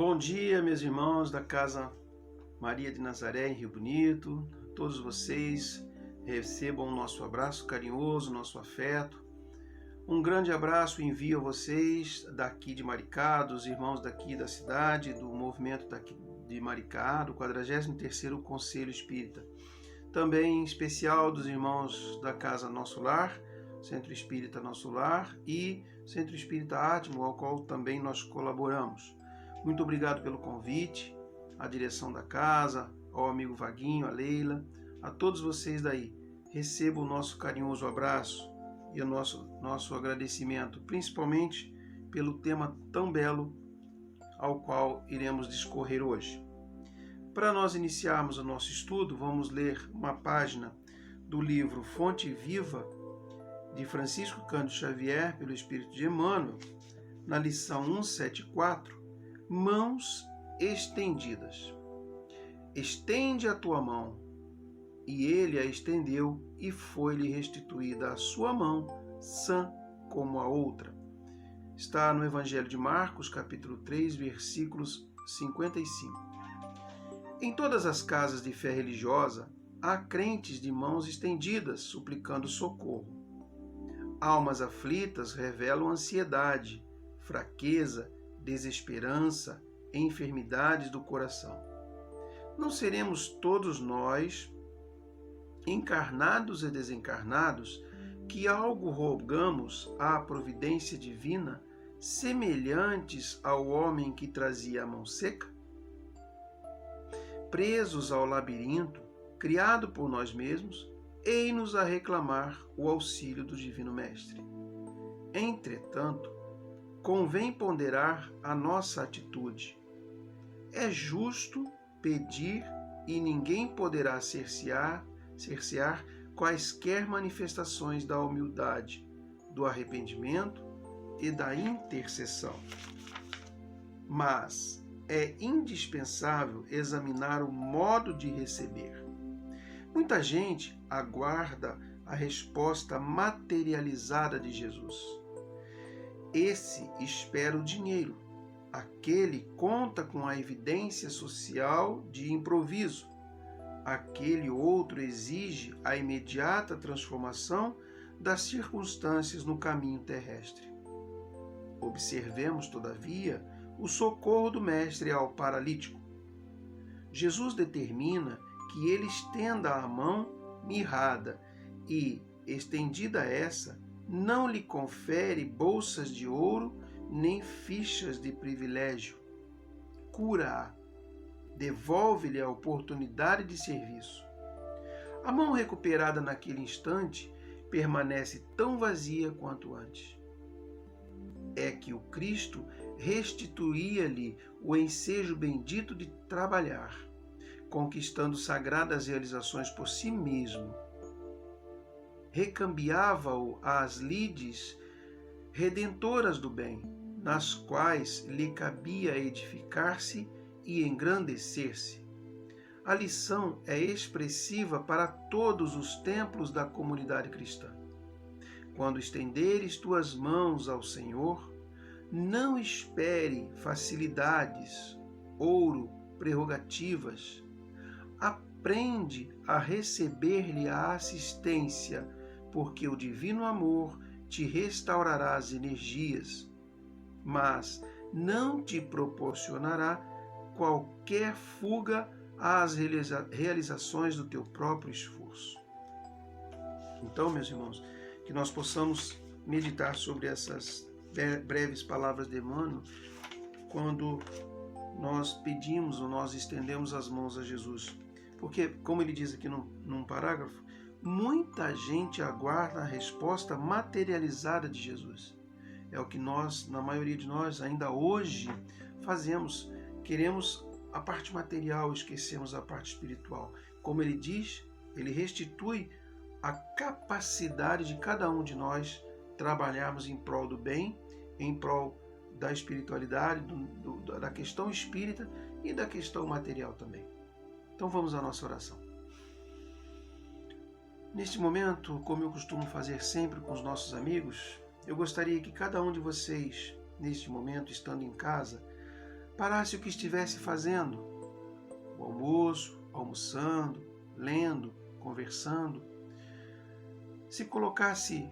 Bom dia, meus irmãos da Casa Maria de Nazaré, em Rio Bonito. Todos vocês recebam o nosso abraço carinhoso, nosso afeto. Um grande abraço envio a vocês daqui de Maricá, dos irmãos daqui da cidade, do movimento daqui de Maricá, do 43º Conselho Espírita. Também em especial dos irmãos da Casa Nosso Lar, Centro Espírita Nosso Lar e Centro Espírita Átimo, ao qual também nós colaboramos. Muito obrigado pelo convite, à direção da casa, ao amigo Vaguinho, a Leila, a todos vocês daí. Recebam o nosso carinhoso abraço e o nosso agradecimento, principalmente pelo tema tão belo ao qual iremos discorrer hoje. Para nós iniciarmos o nosso estudo, vamos ler uma página do livro Fonte Viva, de Francisco Cândido Xavier, pelo Espírito de Emmanuel, na lição 174, Mãos estendidas. Estende a tua mão. E ele a estendeu, e foi-lhe restituída a sua mão, sã como a outra. Está no Evangelho de Marcos, capítulo 3, versículos 55. Em todas as casas de fé religiosa, há crentes de mãos estendidas, suplicando socorro. Almas aflitas revelam ansiedade, fraqueza, desesperança, enfermidades do coração. Não seremos todos nós, encarnados e desencarnados, que algo rogamos à providência divina, semelhantes ao homem que trazia a mão seca? Presos ao labirinto, criado por nós mesmos, ei-nos a reclamar o auxílio do Divino Mestre. Entretanto, convém ponderar a nossa atitude. É justo pedir e ninguém poderá cercear quaisquer manifestações da humildade, do arrependimento e da intercessão. Mas é indispensável examinar o modo de receber. Muita gente aguarda a resposta materializada de Jesus. Esse espera o dinheiro. Aquele conta com a evidência social de improviso. Aquele outro exige a imediata transformação das circunstâncias no caminho terrestre. Observemos, todavia, o socorro do Mestre ao paralítico. Jesus determina que ele estenda a mão mirrada e, estendida essa, não lhe confere bolsas de ouro nem fichas de privilégio. Cura-a, devolve-lhe a oportunidade de serviço. A mão recuperada naquele instante permanece tão vazia quanto antes. É que o Cristo restituía-lhe o ensejo bendito de trabalhar, conquistando sagradas realizações por si mesmo. Recambiava-o às lides redentoras do bem, nas quais lhe cabia edificar-se e engrandecer-se. A lição é expressiva para todos os templos da comunidade cristã. Quando estenderes tuas mãos ao Senhor, não espere facilidades, ouro, prerrogativas. Aprende a receber-lhe a assistência, porque o divino amor te restaurará as energias, mas não te proporcionará qualquer fuga às realizações do teu próprio esforço. Então, meus irmãos, que nós possamos meditar sobre essas breves palavras de Emmanuel quando nós pedimos ou nós estendemos as mãos a Jesus. Porque, como ele diz aqui num parágrafo, muita gente aguarda a resposta materializada de Jesus. É o que nós, na maioria de nós, ainda hoje fazemos. Queremos a parte material, esquecemos a parte espiritual. Como ele diz, ele restitui a capacidade de cada um de nós trabalharmos em prol do bem, em prol da espiritualidade, da questão espírita e da questão material também. Então vamos à nossa oração. Neste momento, como eu costumo fazer sempre com os nossos amigos, eu gostaria que cada um de vocês, neste momento, estando em casa, parasse o que estivesse fazendo, o almoço, almoçando, lendo, conversando, se colocasse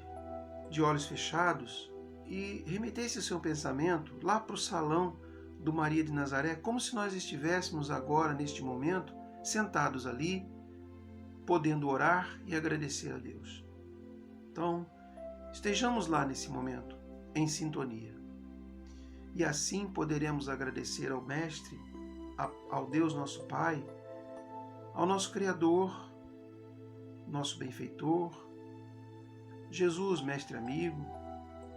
de olhos fechados e remetesse o seu pensamento lá para o salão do Maria de Nazaré, como se nós estivéssemos agora, neste momento, sentados ali, podendo orar e agradecer a Deus. Então, estejamos lá nesse momento, em sintonia. E assim poderemos agradecer ao Mestre, ao Deus nosso Pai, ao nosso Criador, nosso benfeitor, Jesus, Mestre amigo,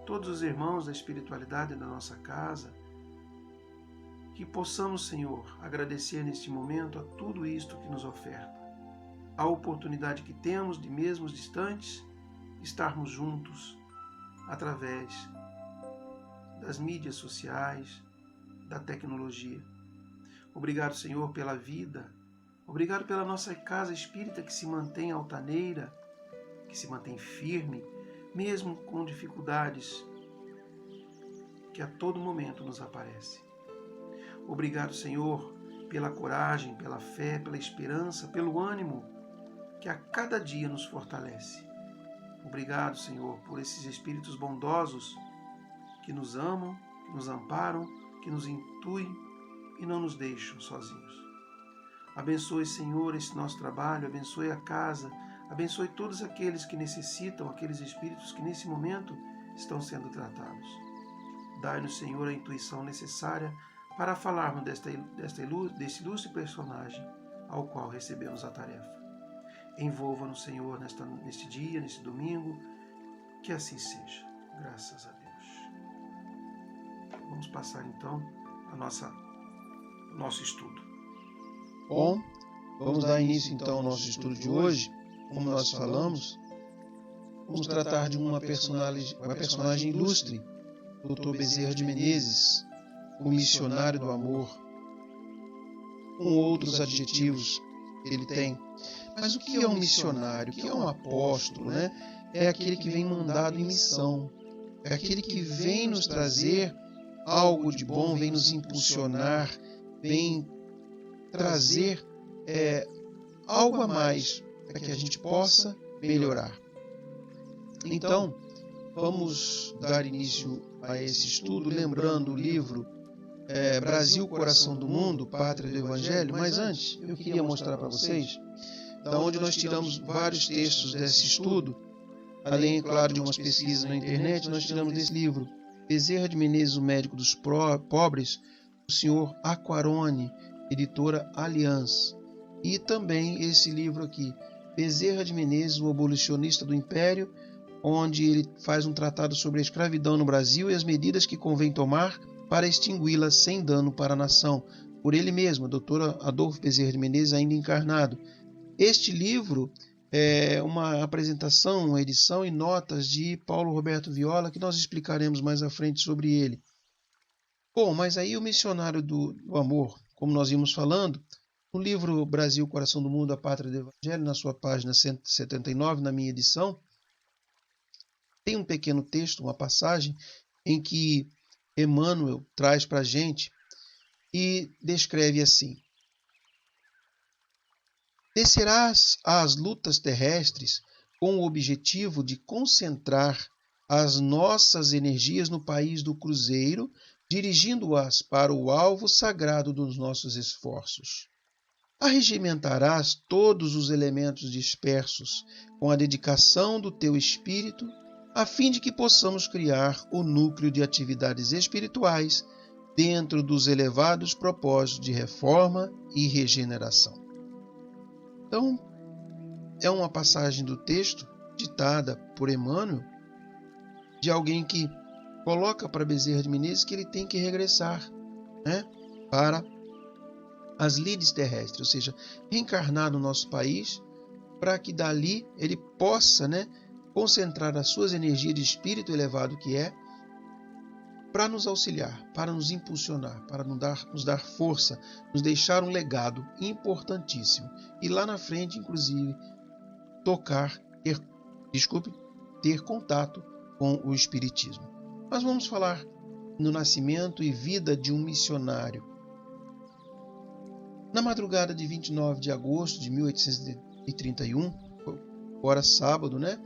todos os irmãos da espiritualidade da nossa casa, que possamos, Senhor, agradecer neste momento a tudo isto que nos oferta, a oportunidade que temos de, mesmo distantes, estarmos juntos através das mídias sociais, da tecnologia. Obrigado, Senhor, pela vida. Obrigado pela nossa casa espírita que se mantém altaneira, que se mantém firme, mesmo com dificuldades que a todo momento nos aparecem. Obrigado, Senhor, pela coragem, pela fé, pela esperança, pelo ânimo que a cada dia nos fortalece. Obrigado, Senhor, por esses espíritos bondosos que nos amam, que nos amparam, que nos intuem e não nos deixam sozinhos. Abençoe, Senhor, esse nosso trabalho, abençoe a casa, abençoe todos aqueles que necessitam, aqueles espíritos que nesse momento estão sendo tratados. Dai-nos, Senhor, a intuição necessária para falarmos desse ilustre personagem ao qual recebemos a tarefa. Envolva-nos, Senhor, neste dia, neste domingo, que assim seja. Graças a Deus. Vamos passar então ao nosso estudo. Bom, vamos dar início então ao nosso estudo de hoje. Como nós falamos, vamos tratar de uma personagem ilustre, Dr. Bezerra de Menezes, o missionário do amor, com outros adjetivos que ele tem. Mas o que é um missionário? O que é um apóstolo, né? É aquele que vem mandado em missão. É aquele que vem nos trazer algo de bom, vem nos impulsionar, vem trazer algo a mais para que a gente possa melhorar. Então, vamos dar início a esse estudo, lembrando o livro Brasil, Coração do Mundo, Pátria do Evangelho. Mas antes, eu queria mostrar para vocês da onde nós tiramos vários textos desse estudo, além, é claro, de umas pesquisas na internet. Nós tiramos desse livro Bezerra de Menezes, o Médico dos Pobres, do senhor Aquarone, editora Aliança. E também esse livro aqui, Bezerra de Menezes, o Abolicionista do Império, onde ele faz um tratado sobre a escravidão no Brasil e as medidas que convém tomar para extingui-la sem dano para a nação, por ele mesmo, Dr. Adolfo Bezerra de Menezes, ainda encarnado. Este livro é uma apresentação, uma edição e notas de Paulo Roberto Viola, que nós explicaremos mais à frente sobre ele. Bom, mas aí o missionário do amor, como nós íamos falando, no livro Brasil, Coração do Mundo, a Pátria do Evangelho, na sua página 179, na minha edição, tem um pequeno texto, uma passagem, em que Emmanuel traz para a gente e descreve assim: descerás às lutas terrestres com o objetivo de concentrar as nossas energias no país do cruzeiro, dirigindo-as para o alvo sagrado dos nossos esforços. Arregimentarás todos os elementos dispersos com a dedicação do teu espírito, a fim de que possamos criar o núcleo de atividades espirituais dentro dos elevados propósitos de reforma e regeneração. Então, é uma passagem do texto ditada por Emmanuel, de alguém que coloca para Bezerra de Menezes que ele tem que regressar, né, para as lides terrestres, ou seja, reencarnar no nosso país, para que dali ele possa, né, concentrar as suas energias de espírito elevado que é, para nos auxiliar, para nos impulsionar, para nos dar força, nos deixar um legado importantíssimo. E lá na frente, inclusive, ter contato com o Espiritismo. Mas vamos falar no nascimento e vida de um missionário, Na madrugada de 29 de agosto de 1831, agora sábado, né?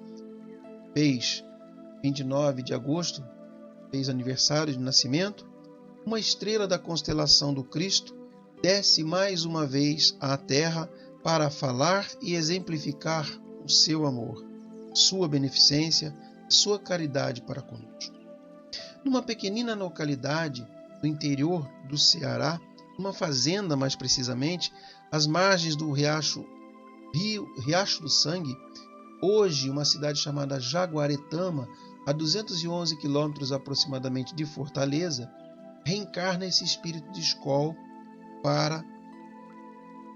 Fez 29 de agosto, fez aniversário de nascimento, uma estrela da constelação do Cristo desce mais uma vez à Terra para falar e exemplificar o seu amor, sua beneficência, sua caridade para conosco. Numa pequenina localidade do interior do Ceará, uma fazenda mais precisamente, às margens do Riacho do Sangue, hoje uma cidade chamada Jaguaretama, a 211 quilômetros aproximadamente de Fortaleza, reencarna esse espírito de escola para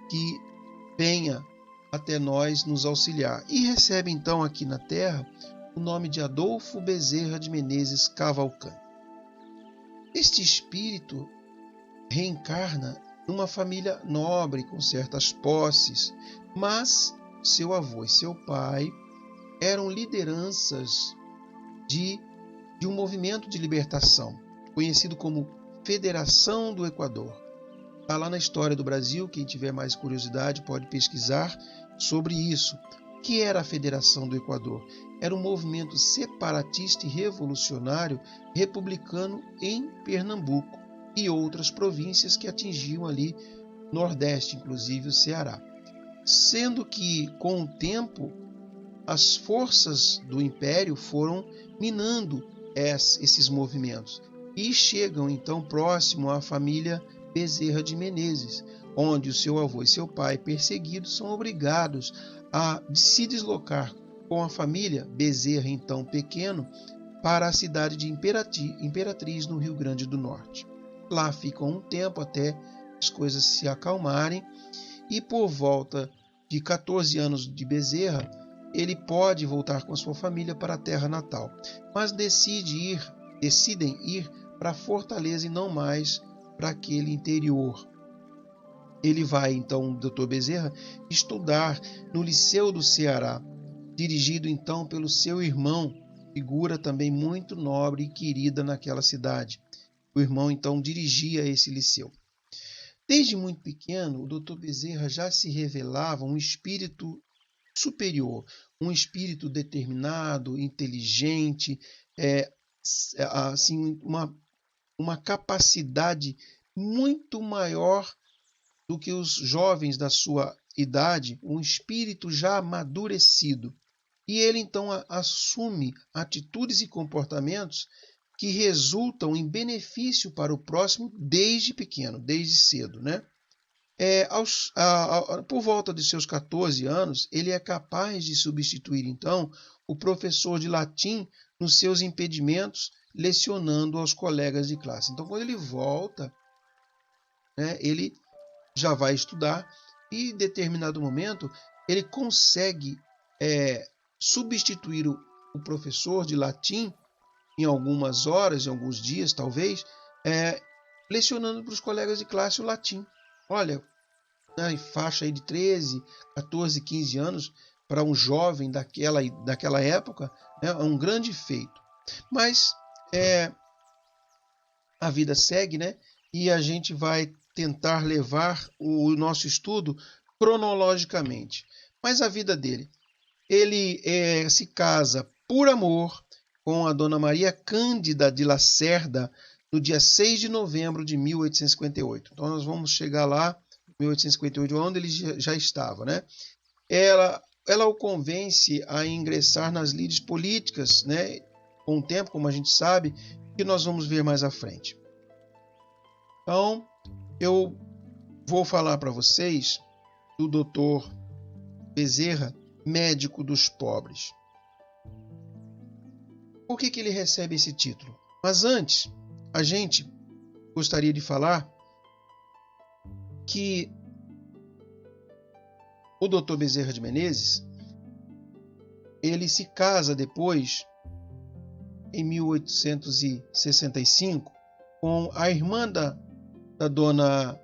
que venha até nós nos auxiliar. E recebe então aqui na Terra o nome de Adolfo Bezerra de Menezes Cavalcante. Este espírito reencarna numa família nobre, com certas posses, mas seu avô e seu pai eram lideranças de um movimento de libertação, conhecido como Federação do Equador. Está lá na História do Brasil, quem tiver mais curiosidade pode pesquisar sobre isso. O que era a Federação do Equador? Era um movimento separatista e revolucionário republicano em Pernambuco e outras províncias que atingiam ali Nordeste, inclusive o Ceará. Sendo que, com o tempo, as forças do Império foram minando esses movimentos e chegam então próximo à família Bezerra de Menezes, onde o seu avô e seu pai, perseguidos, são obrigados a se deslocar com a família Bezerra, então pequeno, para a cidade de Imperatriz, no Rio Grande do Norte. Lá ficam um tempo até as coisas se acalmarem e por volta de 14 anos de Bezerra, ele pode voltar com a sua família para a terra natal, mas decidem ir para Fortaleza e não mais para aquele interior. Ele vai, então, o Dr. Bezerra, estudar no Liceu do Ceará, dirigido então pelo seu irmão, figura também muito nobre e querida naquela cidade. O irmão, então, dirigia esse liceu. Desde muito pequeno, o Dr. Bezerra já se revelava um espírito superior, um espírito determinado, inteligente, assim, uma capacidade muito maior do que os jovens da sua idade, um espírito já amadurecido. E ele então assume atitudes e comportamentos que resultam em benefício para o próximo desde pequeno, desde cedo, né? Por volta de seus 14 anos, ele é capaz de substituir, então, o professor de latim nos seus impedimentos, lecionando aos colegas de classe. Então, quando ele volta, né, ele já vai estudar e, em determinado momento, ele consegue substituir o professor de latim em algumas horas, em alguns dias, talvez, lecionando para os colegas de classe o latim. Olha, na faixa aí de 13, 14, 15 anos, para um jovem daquela época, é um grande feito. Mas a vida segue, né? E a gente vai tentar levar o nosso estudo cronologicamente. Mas a vida dele, ele se casa por amor com a dona Maria Cândida de Lacerda no dia 6 de novembro de 1858. Então nós vamos chegar lá, 1858, onde ele já estava, né? Ela o convence a ingressar nas lides políticas, né? Com o tempo, como a gente sabe, que nós vamos ver mais à frente. Então, eu vou falar para vocês do Dr. Bezerra, médico dos pobres. Por que ele recebe esse título? Mas antes, a gente gostaria de falar que o Dr. Bezerra de Menezes, ele se casa depois, em 1865, com a irmã da dona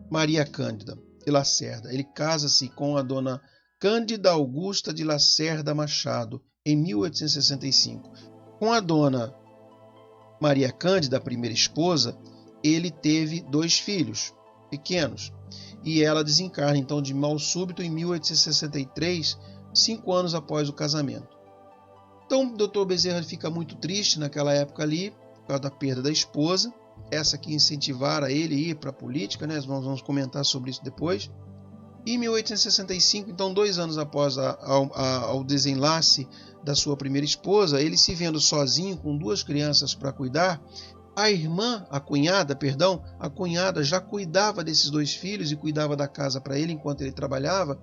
Maria Cândida de Lacerda. Ele casa-se com a dona Cândida Augusta de Lacerda Machado, em 1865. Com a dona Maria Cândida, a primeira esposa, ele teve 2 filhos pequenos, e ela desencarna então de mal súbito em 1863, 5 anos após o casamento. Então o Dr. Bezerra fica muito triste naquela época ali, por causa da perda da esposa, essa que incentivara ele a ir para a política, né? Nós vamos comentar sobre isso depois. E em 1865, então 2 anos após ao desenlace da sua primeira esposa, ele se vendo sozinho com 2 crianças para cuidar, a cunhada já cuidava desses 2 filhos e cuidava da casa para ele enquanto ele trabalhava.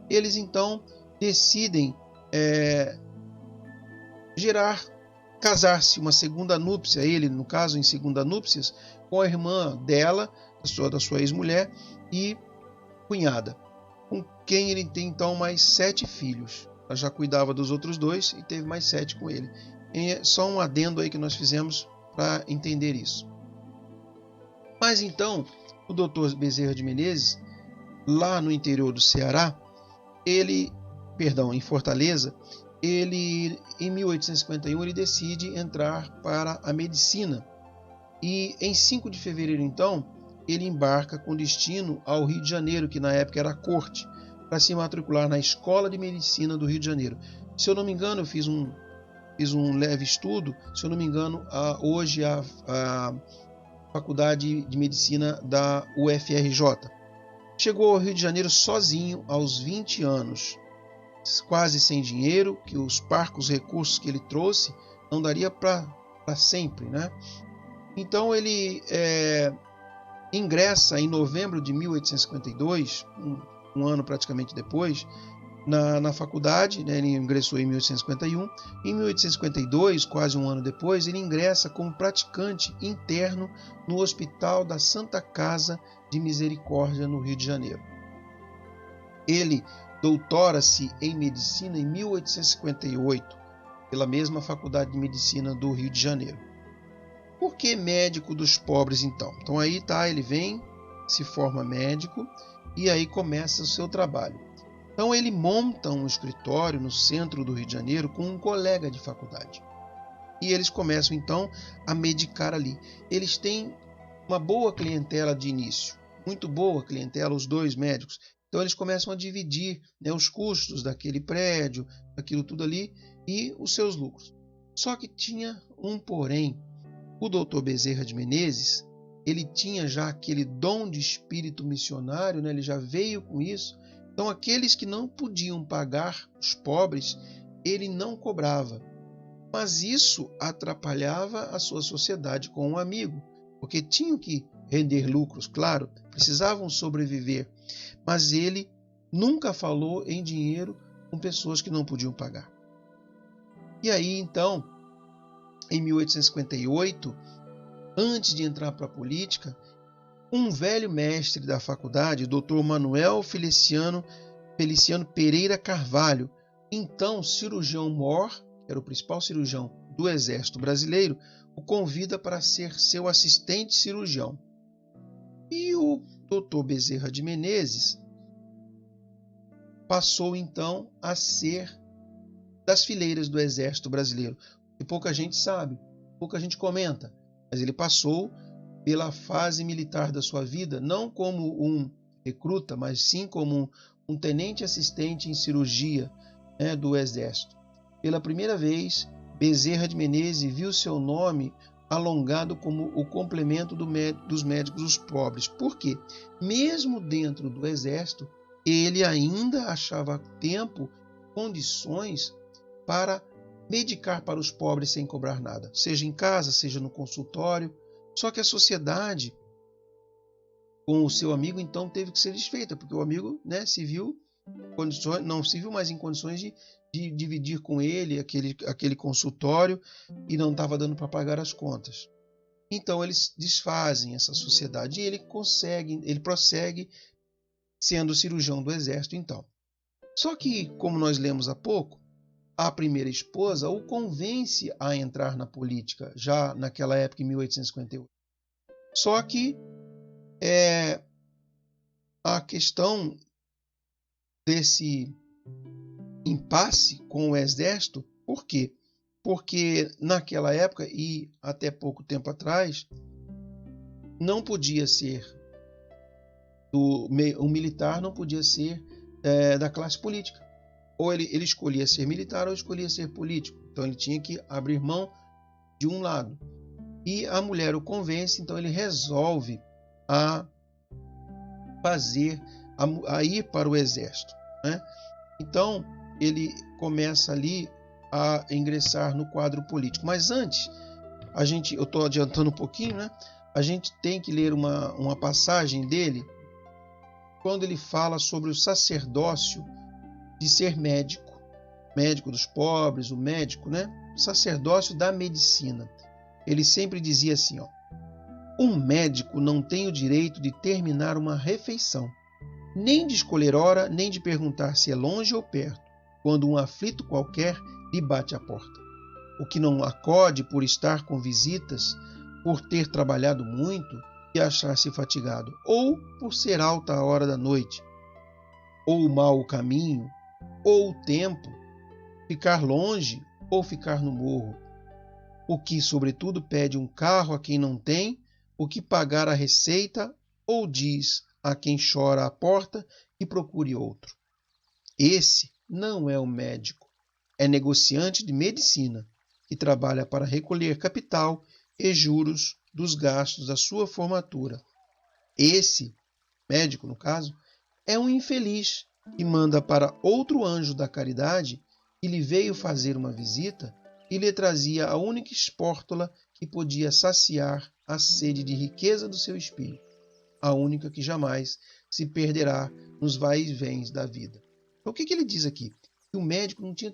Eles então decidem casar-se, uma segunda núpcia, ele no caso em segunda núpcias, com a irmã dela, da sua ex-mulher e cunhada, com quem ele tem então mais 7 filhos. Ela já cuidava dos outros 2 e teve mais 7 com ele. É só um adendo aí que nós fizemos para entender isso. Mas então, o Dr. Bezerra de Menezes, lá no interior do Ceará, em Fortaleza, em 1851, ele decide entrar para a medicina. E em 5 de fevereiro, então, ele embarca com destino ao Rio de Janeiro, que na época era a corte, para se matricular na Escola de Medicina do Rio de Janeiro. Se eu não me engano, eu fiz um leve estudo, se eu não me engano, hoje a Faculdade de Medicina da UFRJ. Chegou ao Rio de Janeiro sozinho aos 20 anos, quase sem dinheiro, que os parcos recursos que ele trouxe não daria para sempre, né? Então ele ingressa em novembro de 1852, um ano praticamente depois, na faculdade, né? Ele ingressou em 1851. Em 1852, quase um ano depois, ele ingressa como praticante interno no Hospital da Santa Casa de Misericórdia, no Rio de Janeiro. Ele doutora-se em medicina em 1858, pela mesma Faculdade de Medicina do Rio de Janeiro. Por que médico dos pobres, então? Então aí tá, ele vem, se forma médico e aí começa o seu trabalho. Então ele monta um escritório no centro do Rio de Janeiro com um colega de faculdade. E eles começam então a medicar ali. Eles têm uma boa clientela de início, muito boa clientela, os 2 médicos. Então eles começam a dividir, né, os custos daquele prédio, daquilo tudo ali e os seus lucros. Só que tinha um porém. O Dr. Bezerra de Menezes, ele tinha já aquele dom de espírito missionário, né? Ele já veio com isso. Então aqueles que não podiam pagar, os pobres, ele não cobrava. Mas isso atrapalhava a sua sociedade com um amigo, porque tinham que render lucros, claro, precisavam sobreviver. Mas ele nunca falou em dinheiro com pessoas que não podiam pagar. E aí, então, em 1858, antes de entrar para a política, um velho mestre da faculdade, o Dr. Manuel Feliciano Pereira Carvalho, então cirurgião-mor, que era o principal cirurgião do Exército Brasileiro, o convida para ser seu assistente cirurgião. E o Dr. Bezerra de Menezes passou então a ser das fileiras do Exército Brasileiro. E pouca gente sabe, pouca gente comenta, mas ele passou pela fase militar da sua vida, não como um recruta, mas sim como um tenente assistente em cirurgia, né, do Exército. Pela primeira vez, Bezerra de Menezes viu seu nome alongado como o complemento dos médicos dos pobres. Por quê? Mesmo dentro do Exército, ele ainda achava tempo, condições para medicar para os pobres sem cobrar nada, seja em casa, seja no consultório. Só que a sociedade com o seu amigo então teve que ser desfeita, porque o amigo, né, não se viu mais em condições de dividir com ele aquele consultório e não estava dando para pagar as contas. Então eles desfazem essa sociedade e ele prossegue sendo cirurgião do Exército então. Só que, como nós lemos há pouco, a primeira esposa o convence a entrar na política, já naquela época, em 1858. Só que a questão desse impasse com o Exército, por quê? Porque naquela época, e até pouco tempo atrás, não podia ser um militar, não podia ser da classe política. Ou ele escolhia ser militar ou escolhia ser político. Então ele tinha que abrir mão de um lado. E a mulher o convence, então ele resolve a ir para o exército, né? Então ele começa ali a ingressar no quadro político. Mas antes, eu estou adiantando um pouquinho, né? A gente tem que ler uma passagem dele, quando ele fala sobre o sacerdócio de ser médico dos pobres, o médico, né? O sacerdócio da medicina. Ele sempre dizia assim, um médico não tem o direito de terminar uma refeição, nem de escolher hora, nem de perguntar se é longe ou perto, quando um aflito qualquer lhe bate à porta. O que não acode por estar com visitas, por ter trabalhado muito e achar-se fatigado, ou por ser alta a hora da noite, ou mau o caminho, ou o tempo, ficar longe ou ficar no morro. O que, sobretudo, pede um carro a quem não tem, o que pagar a receita, ou diz a quem chora à porta e procure outro. Esse não é o médico, é negociante de medicina, que trabalha para recolher capital e juros dos gastos da sua formatura. Esse, médico no caso, é um infeliz que manda para outro anjo da caridade que lhe veio fazer uma visita e lhe trazia a única espórtula que podia saciar a sede de riqueza do seu espírito, a única que jamais se perderá nos vai-e-vens da vida. Então, o que ele diz aqui? Que o médico não tinha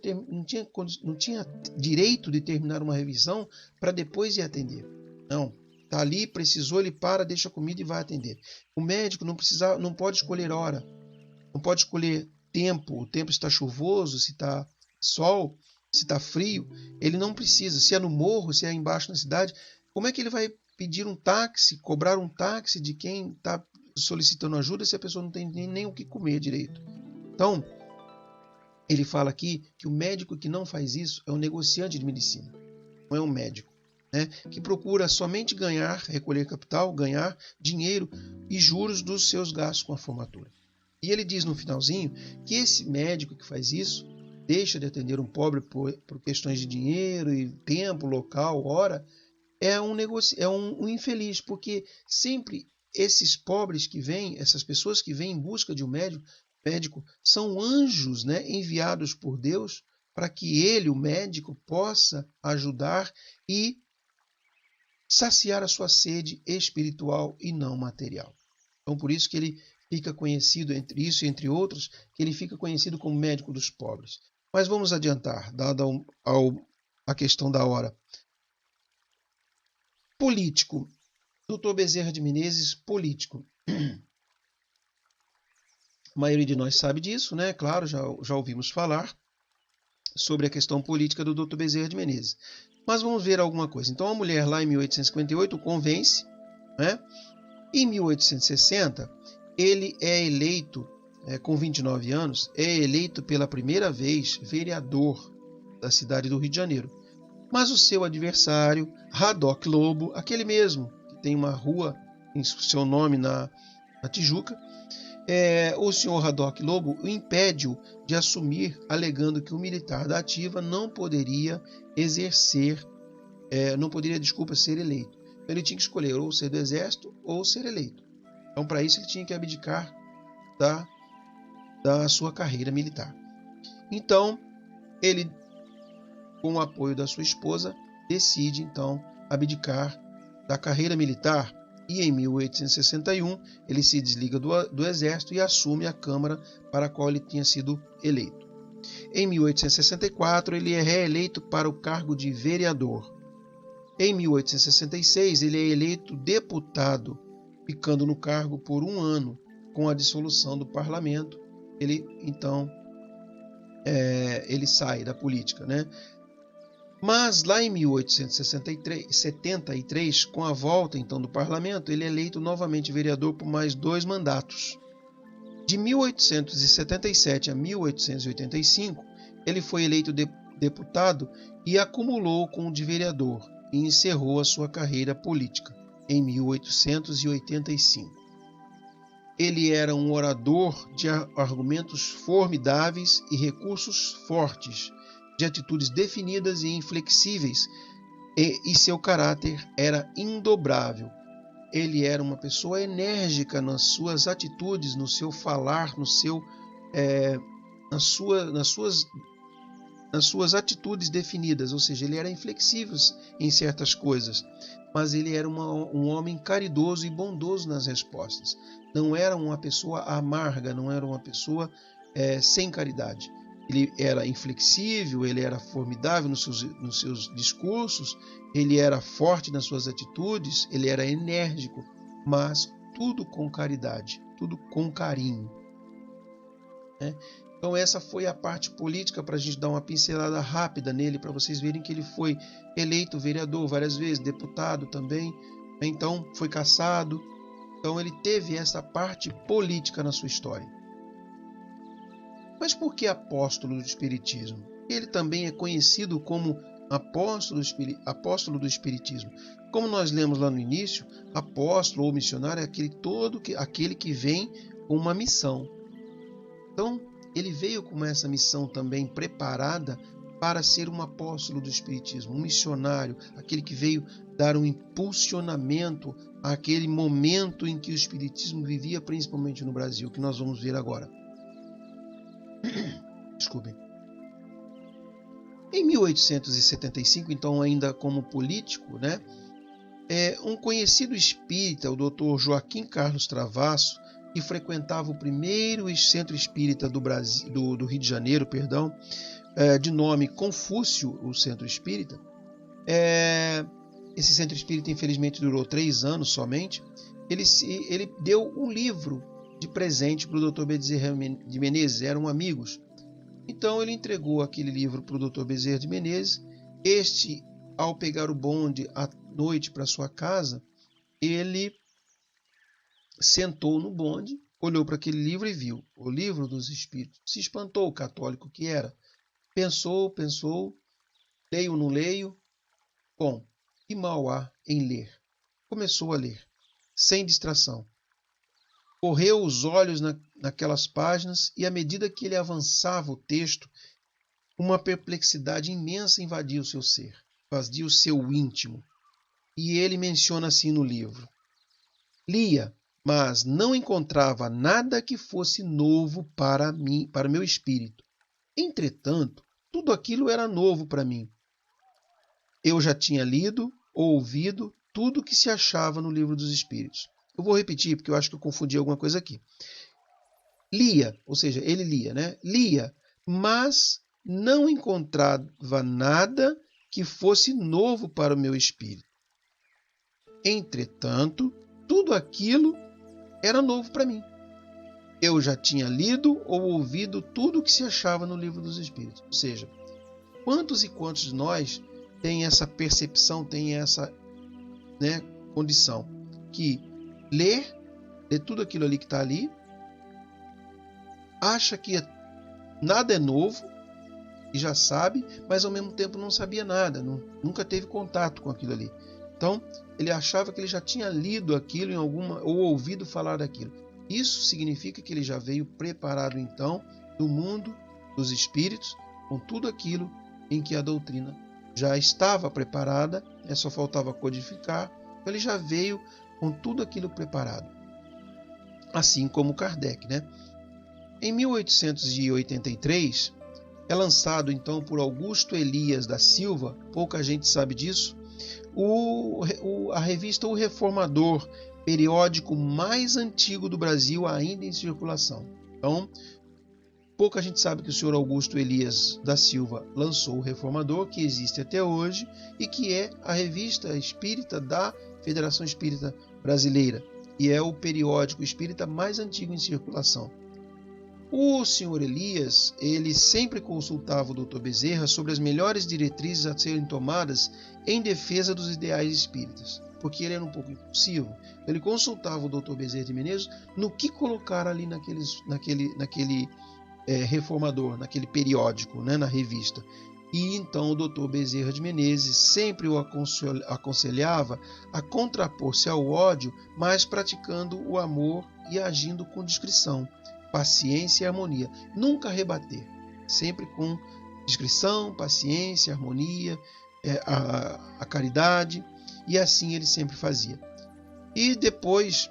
direito de terminar uma revisão para depois ir atender. Não, está ali, precisou, ele para, deixa a comida e vai atender. O médico não pode escolher hora, não pode escolher tempo, o tempo está chuvoso, se está sol, se está frio, ele não precisa. Se é no morro, se é embaixo na cidade, como é que ele vai pedir um táxi, cobrar um táxi de quem está solicitando ajuda se a pessoa não tem nem o que comer direito? Então, ele fala aqui que o médico que não faz isso é um negociante de medicina, não é um médico, né, que procura somente recolher capital, ganhar dinheiro e juros dos seus gastos com a formatura. E ele diz no finalzinho que esse médico que faz isso, deixa de atender um pobre por questões de dinheiro e tempo, local, hora, é um infeliz, porque sempre esses pobres que vêm, essas pessoas que vêm em busca de um médico, são anjos, né, enviados por Deus para que ele, o médico, possa ajudar e saciar a sua sede espiritual e não material. Então, por isso que ele fica conhecido, entre outros, que ele fica conhecido como médico dos pobres. Mas vamos adiantar, dada a questão da hora. Político. Dr. Bezerra de Menezes, político. A maioria de nós sabe disso, né? Claro, já ouvimos falar sobre a questão política do Dr. Bezerra de Menezes. Mas vamos ver alguma coisa. Então, a mulher lá em 1858 o convence, né? Em 1860, ele é eleito, com 29 anos, é eleito pela primeira vez vereador da cidade do Rio de Janeiro. Mas o seu adversário, Haddock Lobo, aquele mesmo, que tem uma rua em seu nome na Tijuca, o senhor Haddock Lobo o impede-o de assumir, alegando que o militar da ativa não poderia ser eleito. Então, ele tinha que escolher ou ser do exército ou ser eleito. Então, para isso, ele tinha que abdicar da sua carreira militar. Então, ele, com o apoio da sua esposa, decide, então, abdicar da carreira militar. E em 1861 ele se desliga do exército e assume a Câmara para a qual ele tinha sido eleito. Em 1864 ele é reeleito para o cargo de vereador. Em 1866 ele é eleito deputado, ficando no cargo por 1 ano. Com a dissolução do parlamento, ele então ele sai da política, né? Mas lá em 1873, com a volta então do parlamento, ele é eleito novamente vereador por mais 2 mandatos. De 1877 a 1885, ele foi eleito deputado e acumulou com o de vereador e encerrou a sua carreira política. em 1885. Ele era um orador de argumentos formidáveis e recursos fortes, de atitudes definidas e inflexíveis, e seu caráter era indobrável. Ele era uma pessoa enérgica nas suas atitudes, no seu falar, nas suas atitudes definidas, ou seja, ele era inflexível em certas coisas, mas ele era um homem caridoso e bondoso nas respostas. Não era uma pessoa amarga, não era uma pessoa sem caridade. Ele era inflexível, ele era formidável nos seus discursos, ele era forte nas suas atitudes, ele era enérgico, mas tudo com caridade, tudo com carinho. Então essa foi a parte política, para a gente dar uma pincelada rápida nele, para vocês verem que ele foi eleito vereador várias vezes, deputado também, então foi cassado. Então ele teve essa parte política na sua história. Mas por que apóstolo do Espiritismo? Ele também é conhecido como apóstolo do Espiritismo. Como nós lemos lá no início, apóstolo ou missionário é aquele que vem com uma missão. Então, ele veio com essa missão também preparada para ser um apóstolo do Espiritismo, um missionário, aquele que veio dar um impulsionamento àquele momento em que o Espiritismo vivia, principalmente no Brasil, que nós vamos ver agora. Desculpem. Em 1875, então ainda como político, um conhecido espírita, o Dr. Joaquim Carlos Travasso, que frequentava o primeiro centro espírita do Rio de Janeiro, de nome Confúcio, o centro espírita. Esse centro espírita infelizmente durou 3 anos somente. Ele deu um livro de presente para o Dr. Bezerra de Menezes, eram amigos. Então ele entregou aquele livro para o Dr. Bezerra de Menezes. Este, ao pegar o bonde à noite para sua casa, ele sentou no bonde, olhou para aquele livro e viu o Livro dos Espíritos. Se espantou, o católico que era. Pensou, leio ou não leio? Bom, que mal há em ler? Começou a ler, sem distração. Correu os olhos naquelas páginas e, à medida que ele avançava o texto, uma perplexidade imensa invadia o seu ser, invadiu o seu íntimo. E ele menciona assim no livro: lia, mas não encontrava nada que fosse novo para mim, para meu espírito. Entretanto, tudo aquilo era novo para mim. Eu já tinha lido ou ouvido tudo que se achava no Livro dos Espíritos. Eu vou repetir, porque eu acho que eu confundi alguma coisa aqui. Lia, ou seja, ele lia, Lia, mas não encontrava nada que fosse novo para o meu espírito. Entretanto, tudo aquilo era novo para mim. Eu já tinha lido ou ouvido tudo o que se achava no Livro dos Espíritos. Ou seja, quantos e quantos de nós têm essa percepção, têm essa condição, que lê tudo aquilo ali que está ali, acha que nada é novo e já sabe, mas ao mesmo tempo não sabia nada, nunca teve contato com aquilo ali. Então, ele achava que ele já tinha lido aquilo ou ouvido falar daquilo. Isso significa que ele já veio preparado, então, do mundo dos espíritos, com tudo aquilo em que a doutrina já estava preparada, só faltava codificar. Então, ele já veio com tudo aquilo preparado. Assim como Kardec, Em 1883, é lançado, então, por Augusto Elias da Silva, pouca gente sabe disso, a revista O Reformador, periódico mais antigo do Brasil ainda em circulação. Então, pouca gente sabe que o senhor Augusto Elias da Silva lançou o Reformador, que existe até hoje, e que é a revista espírita da Federação Espírita Brasileira, e é o periódico espírita mais antigo em circulação. O senhor Elias, ele sempre consultava o Dr. Bezerra sobre as melhores diretrizes a serem tomadas em defesa dos ideais espíritas, porque ele era um pouco impulsivo. Ele consultava o Dr. Bezerra de Menezes no que colocar ali naquele Reformador, naquele periódico, na revista. E então o Dr. Bezerra de Menezes sempre o aconselhava a contrapor-se ao ódio, mas praticando o amor e agindo com discrição, paciência e harmonia. Nunca rebater, sempre com discrição, paciência, harmonia, a caridade, e assim ele sempre fazia. E depois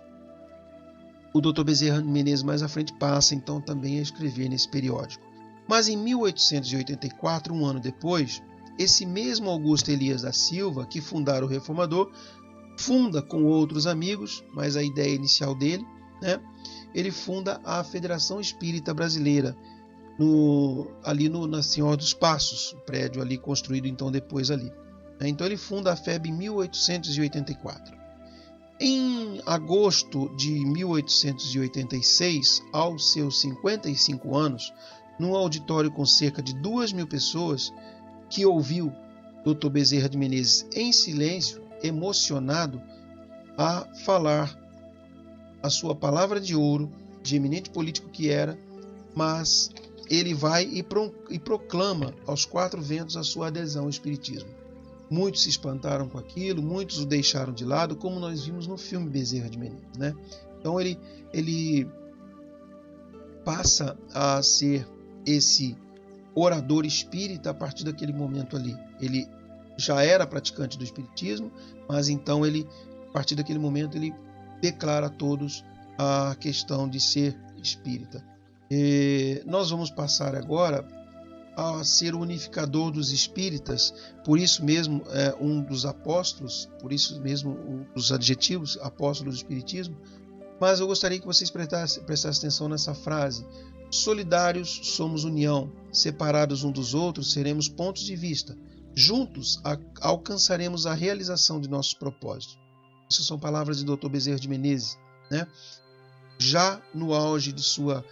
o Dr. Bezerra de Menezes mais à frente passa então também a escrever nesse periódico. Mas em 1884, um ano depois, esse mesmo Augusto Elias da Silva, que fundara o Reformador, funda com outros amigos, mas a ideia inicial dele, ele funda a Federação Espírita Brasileira, ali na Senhora dos Passos, o prédio ali construído então depois ali. Então ele funda a FEB em 1884. Em agosto de 1886, aos seus 55 anos, num auditório com cerca de 2.000 pessoas, que ouviu Dr. Bezerra de Menezes em silêncio, emocionado, a falar a sua palavra de ouro, de eminente político que era, mas ele vai e proclama aos 4 ventos a sua adesão ao Espiritismo. Muitos se espantaram com aquilo, muitos o deixaram de lado, como nós vimos no filme Bezerra de Menezes, Então ele passa a ser esse orador espírita a partir daquele momento ali. Ele já era praticante do espiritismo, mas então a partir daquele momento ele declara a todos a questão de ser espírita. Nós vamos passar agora a ser o unificador dos espíritas, por isso mesmo um dos apóstolos, por isso mesmo os adjetivos apóstolos do espiritismo, mas eu gostaria que vocês prestassem atenção nessa frase: solidários somos união, separados uns dos outros seremos pontos de vista, juntos alcançaremos a realização de nossos propósitos. Isso são palavras de Dr. Bezerra de Menezes, já no auge de sua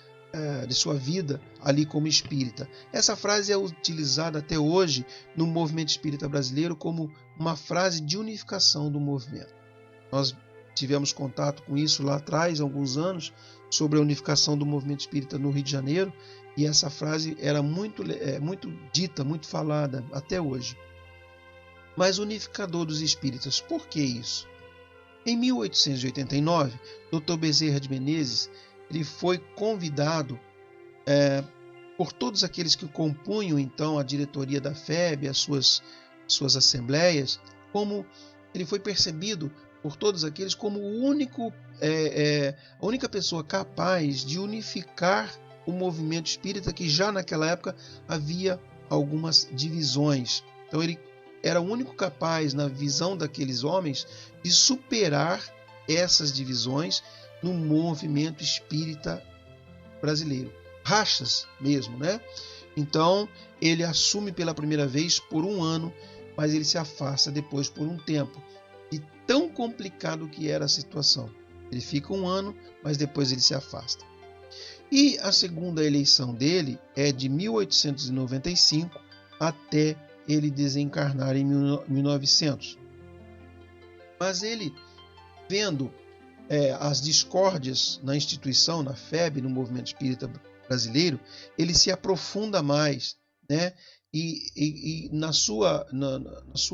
vida ali como espírita. Essa frase é utilizada até hoje no movimento espírita brasileiro como uma frase de unificação do movimento. Nós tivemos contato com isso lá atrás, há alguns anos, sobre a unificação do movimento espírita no Rio de Janeiro, e essa frase era muito dita, muito falada até hoje. Mas unificador dos espíritas, por que isso? Em 1889, Dr. Bezerra de Menezes ele foi convidado por todos aqueles que compunham então a diretoria da FEB, as suas assembleias, como ele foi percebido por todos aqueles como a única pessoa capaz de unificar o movimento espírita, que já naquela época havia algumas divisões. Então ele era o único capaz, na visão daqueles homens, de superar essas divisões no movimento espírita brasileiro. Rachas mesmo, Então, ele assume pela primeira vez por um ano, mas ele se afasta depois por um tempo. E tão complicado que era a situação. Ele fica um ano, mas depois ele se afasta. E a segunda eleição dele é de 1895 até ele desencarnar em 1900. Mas ele, vendo as discórdias na instituição, na FEB, no movimento espírita brasileiro, ele se aprofunda mais, e na sua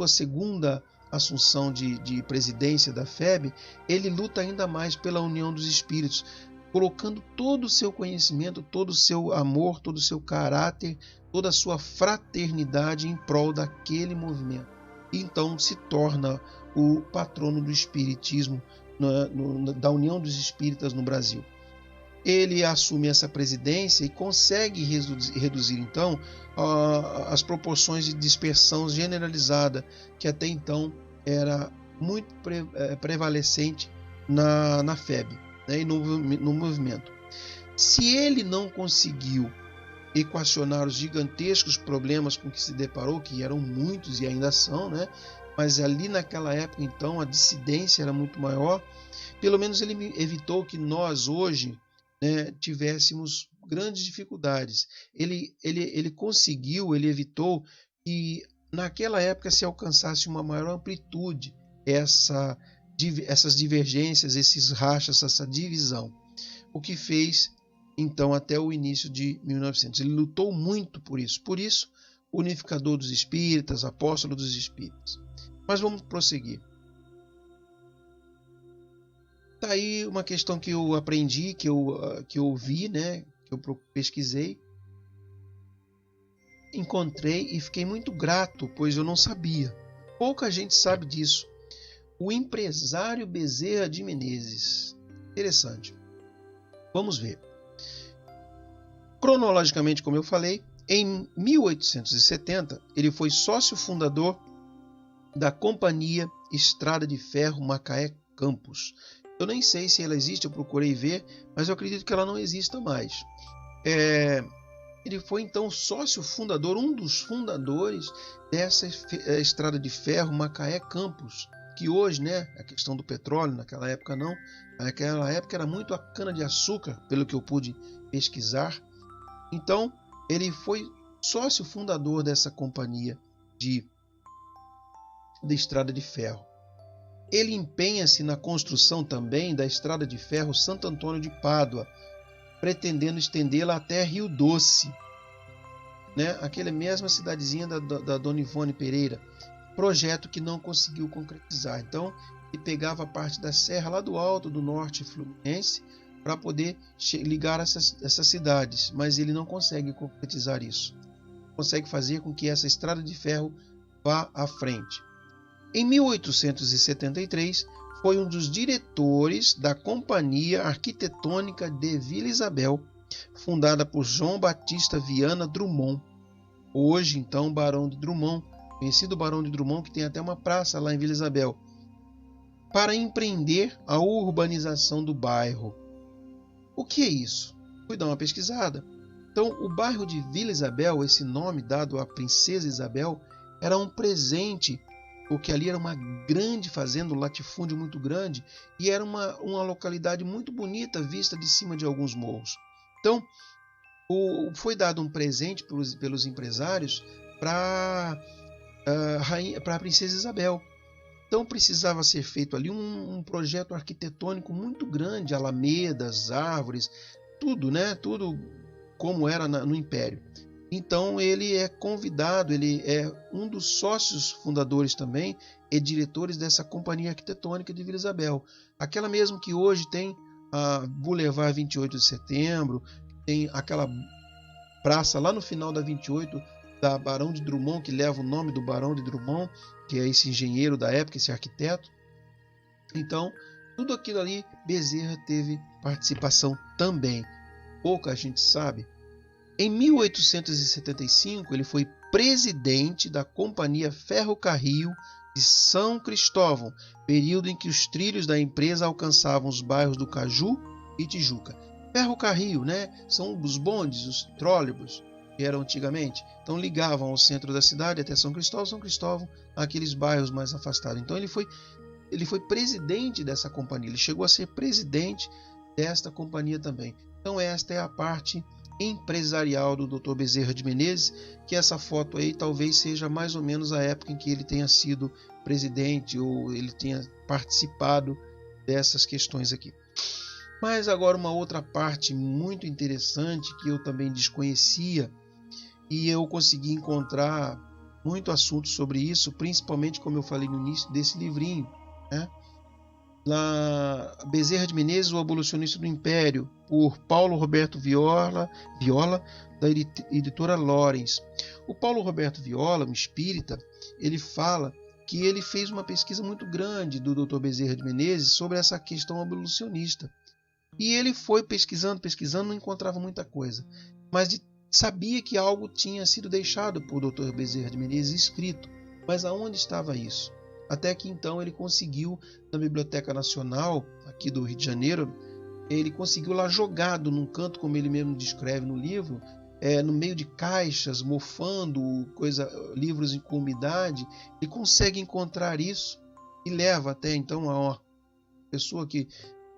segunda assunção de presidência da FEB, ele luta ainda mais pela união dos espíritos, colocando todo o seu conhecimento, todo o seu amor, todo o seu caráter, toda a sua fraternidade em prol daquele movimento. E então se torna o patrono do espiritismo, da União dos Espíritas no Brasil. Ele assume essa presidência e consegue reduzir então as proporções de dispersão generalizada que até então era muito prevalecente na FEB, e no movimento. Se ele não conseguiu equacionar os gigantescos problemas com que se deparou, que eram muitos e ainda são, mas ali naquela época então a dissidência era muito maior, pelo menos ele evitou que nós hoje tivéssemos grandes dificuldades. Ele conseguiu, ele evitou que naquela época se alcançasse uma maior amplitude essas divergências, esses rachas, essa divisão, o que fez então até o início de 1900. Ele lutou muito por isso. Por isso, unificador dos espíritas, apóstolo dos espíritas. Mas vamos prosseguir. Está aí uma questão que eu aprendi, que eu vi, né? Que eu pesquisei, encontrei e fiquei muito grato, pois eu não sabia. Pouca gente sabe disso. O empresário Bezerra de Menezes. Interessante. Vamos ver. Cronologicamente, como eu falei, em 1870, ele foi sócio fundador da Companhia Estrada de Ferro Macaé Campos. Eu nem sei se ela existe, eu procurei ver, mas eu acredito que ela não exista mais. Ele foi então sócio fundador, um dos fundadores dessa Estrada de Ferro Macaé Campos, que hoje, né, a questão do petróleo, naquela época não, naquela época era muito a cana-de-açúcar, pelo que eu pude pesquisar. Então, ele foi sócio fundador dessa companhia de Estrada de Ferro. Ele empenha-se na construção também da Estrada de Ferro Santo Antônio de Pádua, pretendendo estendê-la até Rio Doce, né? Aquela mesma cidadezinha da Dona Ivone Pereira, projeto que não conseguiu concretizar. Então, ele pegava a parte da serra lá do alto do norte fluminense para poder ligar essas cidades, mas ele não consegue concretizar isso. Consegue fazer com que essa estrada de ferro vá à frente. Em 1873, foi um dos diretores da Companhia Arquitetônica de Vila Isabel, fundada por João Batista Viana Drummond. Hoje, então, Barão de Drummond, conhecido Barão de Drummond, que tem até uma praça lá em Vila Isabel, para empreender a urbanização do bairro. O que é isso? Fui dar uma pesquisada. Então, o bairro de Vila Isabel, esse nome dado à Princesa Isabel, era um presente, porque ali era uma grande fazenda, um latifúndio muito grande, e era uma localidade muito bonita, vista de cima de alguns morros. Então, foi dado um presente pelos empresários para a Princesa Isabel. Então precisava ser feito ali um projeto arquitetônico muito grande, alamedas, árvores, tudo, né? Tudo como era no Império. Então ele é convidado, ele é um dos sócios fundadores também e diretores dessa Companhia Arquitetônica de Vila Isabel. Aquela mesmo que hoje tem a Boulevard 28 de Setembro, tem aquela praça lá no final da 28 da Barão de Drummond, que leva o nome do Barão de Drummond, que é esse engenheiro da época, esse arquiteto. Então, tudo aquilo ali, Bezerra teve participação também. Pouca gente sabe. Em 1875, ele foi presidente da Companhia Ferrocarril de São Cristóvão, período em que os trilhos da empresa alcançavam os bairros do Caju e Tijuca. Ferrocarril, né? São os bondes, os trólebus, que eram antigamente. Então ligavam ao centro da cidade até São Cristóvão, aqueles bairros mais afastados. Então ele foi presidente dessa companhia, ele chegou a ser presidente desta companhia também. Então esta é a parte empresarial do Dr. Bezerra de Menezes, que essa foto aí talvez seja mais ou menos a época em que ele tenha sido presidente ou ele tenha participado dessas questões aqui. Mas agora uma outra parte muito interessante que eu também desconhecia e eu consegui encontrar muito assunto sobre isso, principalmente como eu falei no início desse livrinho, né? Bezerra de Menezes, o Abolicionista do Império, por Paulo Roberto Viola, da editora Lorenz. O Paulo Roberto Viola, um espírita, ele fala que ele fez uma pesquisa muito grande do Dr. Bezerra de Menezes sobre essa questão abolicionista. E ele foi pesquisando, não encontrava muita coisa, mas sabia que algo tinha sido deixado por Dr. Bezerra de Menezes escrito, mas aonde estava isso? Até que então ele conseguiu, na Biblioteca Nacional, aqui do Rio de Janeiro, ele conseguiu lá jogado num canto, como ele mesmo descreve no livro, no meio de caixas, mofando, livros com umidade, ele consegue encontrar isso e leva até então a uma pessoa que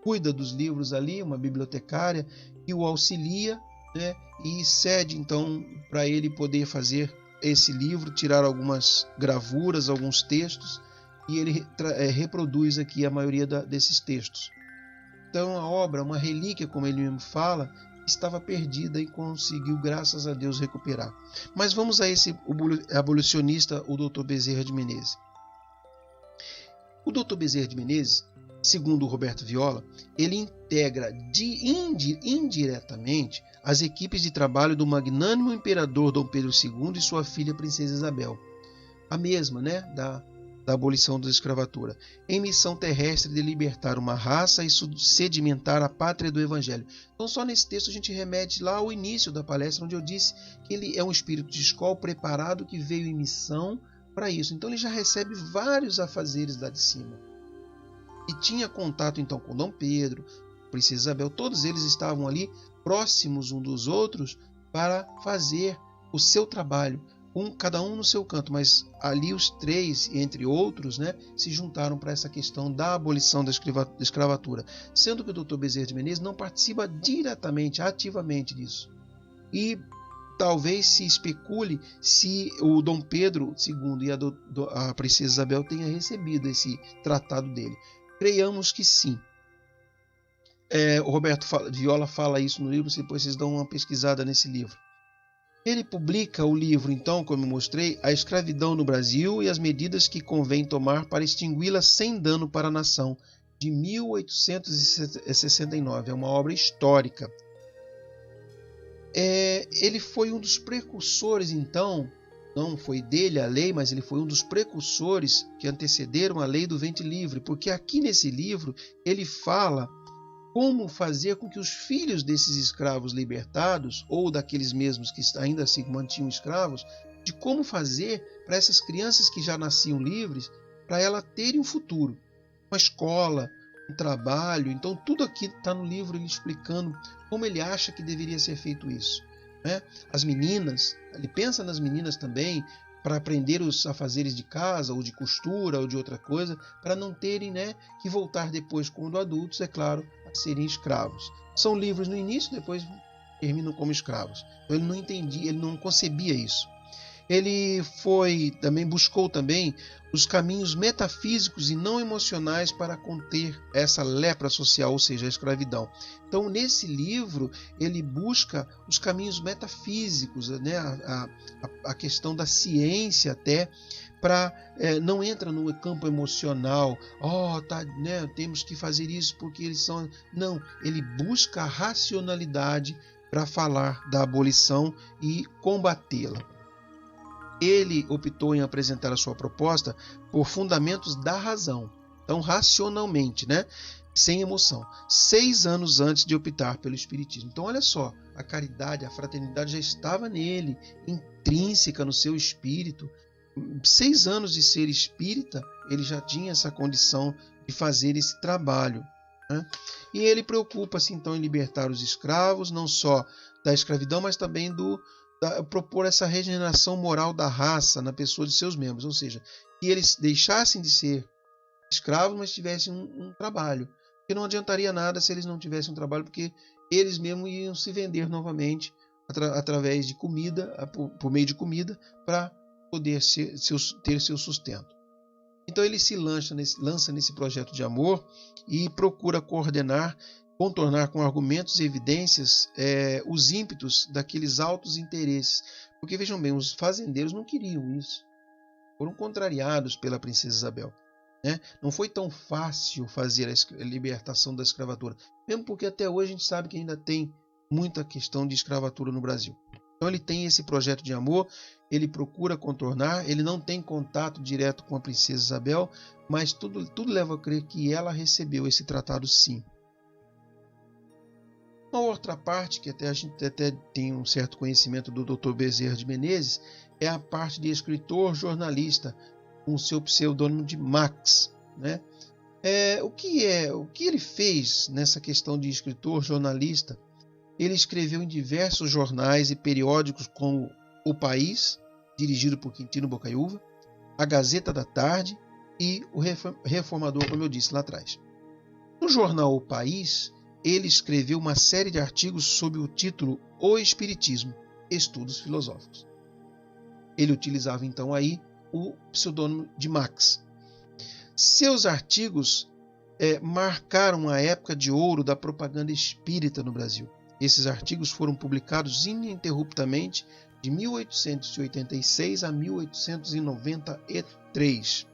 cuida dos livros ali, uma bibliotecária, que o auxilia, né, e cede então para ele poder fazer esse livro, tirar algumas gravuras, alguns textos, e ele reproduz aqui a maioria desses textos. Então a obra, uma relíquia, como ele mesmo fala, estava perdida e conseguiu, graças a Deus, recuperar. Mas vamos a esse abolicionista, o Dr. Bezerra de Menezes. O Dr. Bezerra de Menezes, segundo o Roberto Viola, ele integra indiretamente as equipes de trabalho do magnânimo imperador Dom Pedro II e sua filha Princesa Isabel, a mesma, né, da abolição da escravatura, em missão terrestre de libertar uma raça e sedimentar a pátria do Evangelho. Então, só nesse texto a gente remete lá ao início da palestra, onde eu disse que ele é um espírito de escola preparado que veio em missão para isso. Então, ele já recebe vários afazeres lá de cima. E tinha contato, então, com Dom Pedro, Princesa Isabel, todos eles estavam ali próximos uns dos outros para fazer o seu trabalho, cada um no seu canto, mas ali os três, entre outros, né, se juntaram para essa questão da abolição da escravatura, sendo que o Dr. Bezerra de Menezes não participa diretamente, ativamente disso. E talvez se especule se o Dom Pedro II e a Princesa Isabel tenham recebido esse tratado dele. Creiamos que sim. O Roberto Viola fala isso no livro, depois vocês dão uma pesquisada nesse livro. Ele publica o livro, então, como eu mostrei, A Escravidão no Brasil e as medidas que convém tomar para extingui-la sem dano para a nação, de 1869. É uma obra histórica. Ele foi um dos precursores, então, não foi dele a lei, mas ele foi um dos precursores que antecederam a lei do ventre livre, porque aqui nesse livro ele fala como fazer com que os filhos desses escravos libertados, ou daqueles mesmos que ainda se mantinham escravos, de como fazer para essas crianças que já nasciam livres, para elas terem um futuro, uma escola, um trabalho. Então tudo aqui está no livro, ele explicando como ele acha que deveria ser feito isso, né? As meninas, ele pensa nas meninas também, para aprender os afazeres de casa, ou de costura, ou de outra coisa, para não terem, né, que voltar depois, quando adultos, é claro, a serem escravos. São livres no início, depois terminam como escravos. Então ele não entendia, ele não concebia isso. Ele buscou também os caminhos metafísicos e não emocionais para conter essa lepra social, ou seja, a escravidão. Então, nesse livro, ele busca os caminhos metafísicos, né? A questão da ciência até, para não entra no campo emocional. Né, temos que fazer isso porque eles são... Não, ele busca a racionalidade para falar da abolição e combatê-la. Ele optou em apresentar a sua proposta por fundamentos da razão, então racionalmente, né? Sem emoção, 6 anos antes de optar pelo espiritismo. Então olha só, a caridade, a fraternidade já estava nele, intrínseca no seu espírito. 6 anos de ser espírita, ele já tinha essa condição de fazer esse trabalho, né? E ele preocupa-se então em libertar os escravos, não só da escravidão, mas também propor essa regeneração moral da raça na pessoa de seus membros, ou seja, que eles deixassem de ser escravos, mas tivessem um trabalho, que não adiantaria nada se eles não tivessem um trabalho, porque eles mesmos iam se vender novamente através de comida, por meio de comida, para poder ter seu sustento. Então ele se lança nesse projeto de amor e procura contornar com argumentos e evidências os ímpetos daqueles altos interesses. Porque vejam bem, os fazendeiros não queriam isso. Foram contrariados pela Princesa Isabel, né? Não foi tão fácil fazer a libertação da escravatura, mesmo porque até hoje a gente sabe que ainda tem muita questão de escravatura no Brasil. Então ele tem esse projeto de amor, ele procura contornar, ele não tem contato direto com a Princesa Isabel, mas tudo leva a crer que ela recebeu esse tratado sim. Uma outra parte, que a gente até tem um certo conhecimento do Dr. Bezerra de Menezes, é a parte de escritor jornalista, com o seu pseudônimo de Max, né? O que ele fez nessa questão de escritor jornalista? Ele escreveu em diversos jornais e periódicos como O País, dirigido por Quintino Bocaiúva, A Gazeta da Tarde e O Reformador, como eu disse lá atrás. No jornal O País, ele escreveu uma série de artigos sob o título O Espiritismo, Estudos Filosóficos. Ele utilizava então aí o pseudônimo de Max. Seus artigos marcaram a época de ouro da propaganda espírita no Brasil. Esses artigos foram publicados ininterruptamente de 1886 a 1893.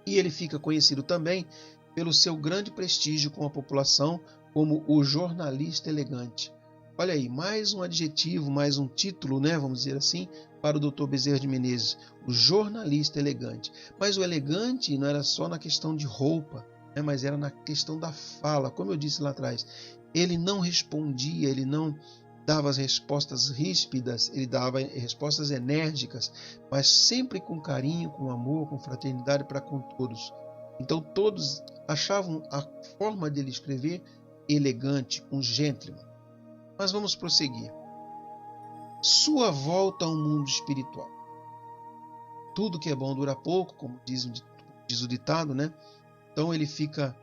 E ele fica conhecido também pelo seu grande prestígio com a população como o jornalista elegante. Olha aí, mais um adjetivo, mais um título, né, vamos dizer assim, para o Dr. Bezerra de Menezes, o jornalista elegante. Mas o elegante não era só na questão de roupa, né, mas era na questão da fala. Como eu disse lá atrás, ele não respondia, ele não dava as respostas ríspidas, ele dava respostas enérgicas, mas sempre com carinho, com amor, com fraternidade para com todos. Então todos achavam a forma dele escrever elegante, um gentleman. Mas vamos prosseguir. Sua volta ao mundo espiritual. Tudo que é bom dura pouco, como diz o ditado, né? Então ele fica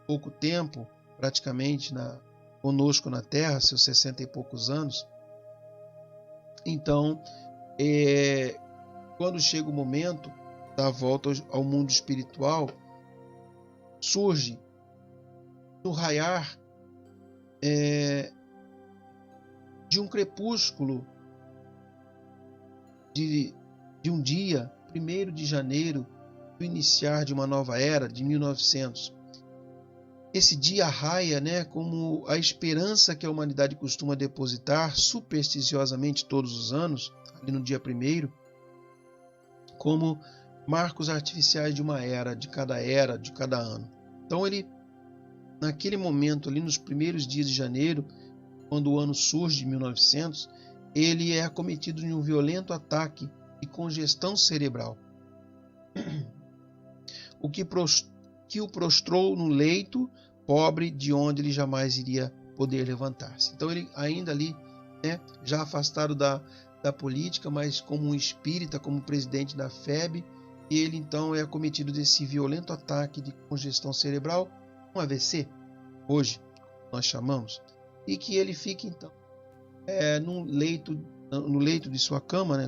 pouco tempo, praticamente, conosco na Terra, seus 60 e poucos anos. Então, quando chega o momento da volta ao mundo espiritual, surge no raiar de um crepúsculo de um dia, 1º de janeiro, do iniciar de uma nova era, de 1900. Esse dia raia, né, como a esperança que a humanidade costuma depositar supersticiosamente todos os anos, ali no dia 1º, como marcos artificiais de uma era, de cada ano. Então ele, naquele momento, ali nos primeiros dias de janeiro, quando o ano surge de 1900, ele é acometido de um violento ataque de congestão cerebral, o que o prostrou no leito pobre de onde ele jamais iria poder levantar-se. Então ele ainda ali, né, já afastado da política, mas como um espírita, como presidente da FEB, e ele então é acometido desse violento ataque de congestão cerebral, um AVC, hoje nós chamamos, e que ele fica então no leito de sua cama, né,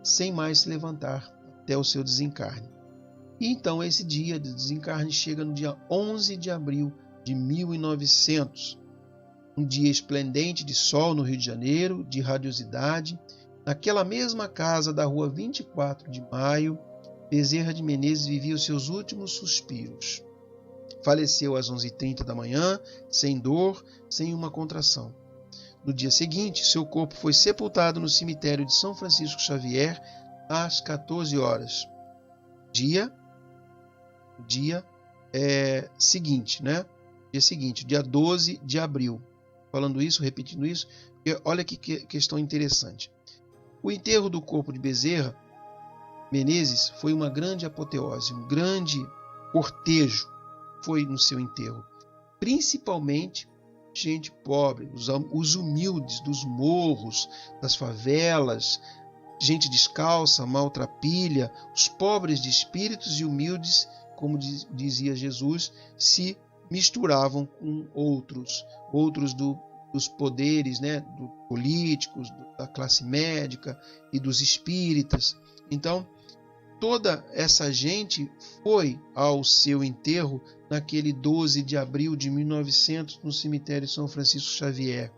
sem mais se levantar até o seu desencarne. E então esse dia de desencarne chega no dia 11 de abril de 1900, um dia esplendente de sol no Rio de Janeiro, de radiosidade. Naquela mesma casa da rua 24 de maio, Bezerra de Menezes vivia os seus últimos suspiros. Faleceu às 11h30 da manhã, sem dor, sem uma contração. No dia seguinte, seu corpo foi sepultado no cemitério de São Francisco Xavier às 14 horas. Dia seguinte, né? Dia seguinte, dia 12 de abril. Falando isso, repetindo isso, porque olha que questão interessante. O enterro do corpo de Bezerra Menezes foi uma grande apoteose, um grande cortejo foi no seu enterro. Principalmente gente pobre, os humildes dos morros, das favelas, gente descalça, maltrapilha, os pobres de espíritos e humildes, como dizia Jesus, se misturavam com outros dos poderes, né, dos políticos, da classe médica e dos espíritas. Então, toda essa gente foi ao seu enterro naquele 12 de abril de 1900 no cemitério São Francisco Xavier.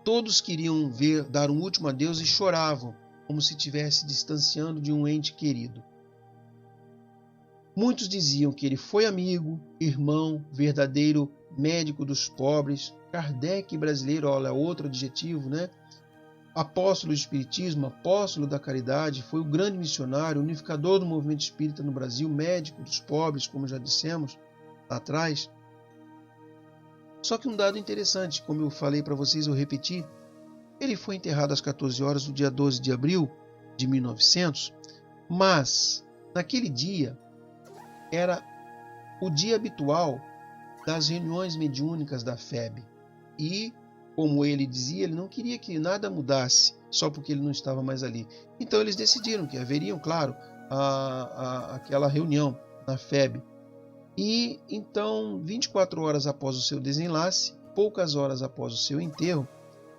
Todos queriam dar um último adeus e choravam, como se estivesse distanciando de um ente querido. Muitos diziam que ele foi amigo, irmão, verdadeiro médico dos pobres, Kardec brasileiro, olha, outro adjetivo, né? Apóstolo do Espiritismo, apóstolo da caridade, foi o grande missionário, unificador do movimento espírita no Brasil, médico dos pobres, como já dissemos lá atrás. Só que um dado interessante, como eu falei para vocês, eu repeti, ele foi enterrado às 14 horas no dia 12 de abril de 1900, mas naquele dia era o dia habitual das reuniões mediúnicas da FEB. E, como ele dizia, ele não queria que nada mudasse só porque ele não estava mais ali. Então eles decidiram que haveriam, claro, aquela reunião na FEB. E então, 24 horas após o seu desenlace, poucas horas após o seu enterro,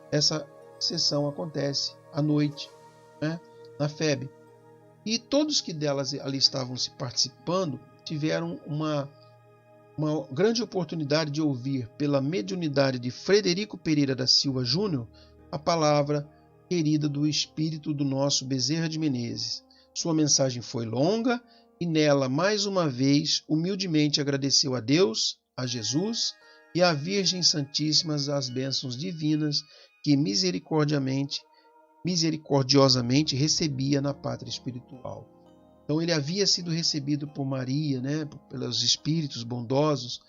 essa sessão acontece à noite, né, na FEB. E todos que delas ali estavam se participando tiveram uma uma grande oportunidade de ouvir pela mediunidade de Frederico Pereira da Silva Júnior a palavra querida do espírito do nosso Bezerra de Menezes. Sua mensagem foi longa e nela, mais uma vez, humildemente agradeceu a Deus, a Jesus e à Virgem Santíssima as bênçãos divinas que misericordiosamente recebia na pátria espiritual. Então ele havia sido recebido por Maria, pelos espíritos bondosos,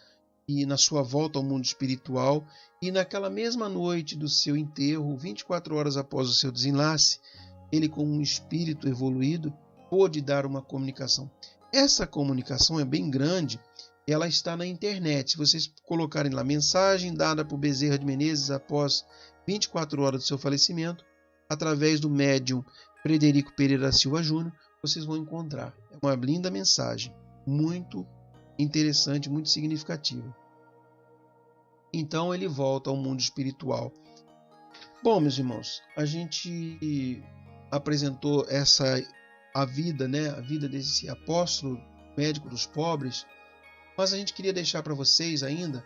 e na sua volta ao mundo espiritual, e naquela mesma noite do seu enterro, 24 horas após o seu desenlace, ele, como um espírito evoluído, pôde dar uma comunicação. Essa comunicação é bem grande, ela está na internet. Se vocês colocarem lá mensagem dada por Bezerra de Menezes após 24 horas do seu falecimento, através do médium Frederico Pereira da Silva Júnior, vocês vão encontrar. É uma linda mensagem, muito interessante, muito significativa. Então ele volta ao mundo espiritual. Bom, meus irmãos, a gente apresentou a vida desse apóstolo, médico dos pobres, mas a gente queria deixar para vocês ainda